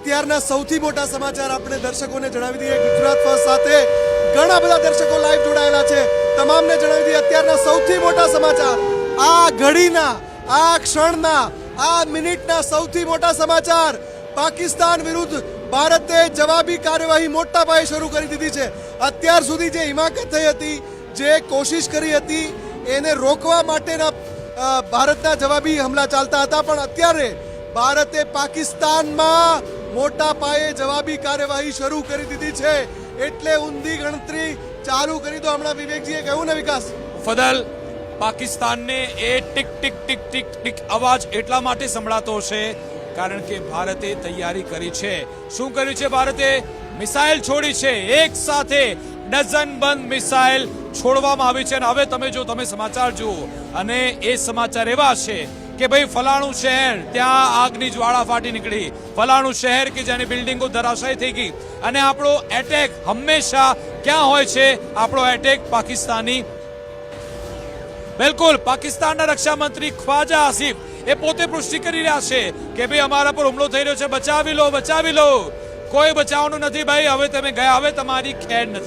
અત્યારના સૌથી મોટા સમાચાર આપણે દર્શકોને જણાવી દઈએ। ગુજરાત ફર્સ્ટ સાથે ઘણા બધા દર્શકો લાઈવ જોડાયેલા છે, તમામને જણાવી દઈએ અત્યારના સૌથી મોટા સમાચાર, આ ઘડીના, આ ક્ષણના, આ મિનિટના સૌથી મોટા સમાચાર। પાકિસ્તાન વિરુદ્ધ ભારતે જવાબી કાર્યવાહી મોટા પાયે શરૂ કરી દીધી છે। અત્યાર સુધી જે હિમાકત થઈ હતી, જે કોશિશ કરી હતી, એને રોકવા માટેના ભારતના જવાબી હમલા ચાલતા હતા, પણ અત્યારે ભારતે પાકિસ્તાનમાં મોટા પાયે જવાબી કાર્યવાહી શરૂ કરી દીધી છે। એટલે ઊંધી ગણતરી ચાલુ કરી દો। હમણાં વિવેકજીએ કહ્યું ને વિકાસ ફદલ, પાકિસ્તાનને એ tick tick tick tick tick અવાજ એટલા માટે સંભળાતો હશે કારણ કે ભારતે તૈયારી કરી છે। શું કર્યું છે ભારતે? મિસાઇલ છોડી છે, એક સાથે ડઝન બંધ મિસાઇલ છોડવામાં આવી છે। અને હવે તમે સમાચાર જુઓ અને એ સમાચાર એવા છે કે ભાઈ ફલાણું શહેર, ત્યાં આગની જ્વાળા ફાટી નીકળી, ફલાણું શહેર કે જેની બિલ્ડિંગો ધરાશાયી થઈ ગઈ। અને આપણો એટેક હંમેશા ક્યાં હોય છે? આપણો એટેક પાકિસ્તાની, બિલકુલ પાકિસ્તાનના રક્ષા મંત્રી ખ્વાજા આસિફ એ પોતે પુષ્ટિ કરી રહ્યા છે કે ભાઈ અમારા પર હુમલો થઈ રહ્યો છે, બચાવી લો, બચાવી લો। કોઈ બચાવવાનું નથી ભાઈ, હવે તમે ગયા, હવે તમારી ખેર નથી।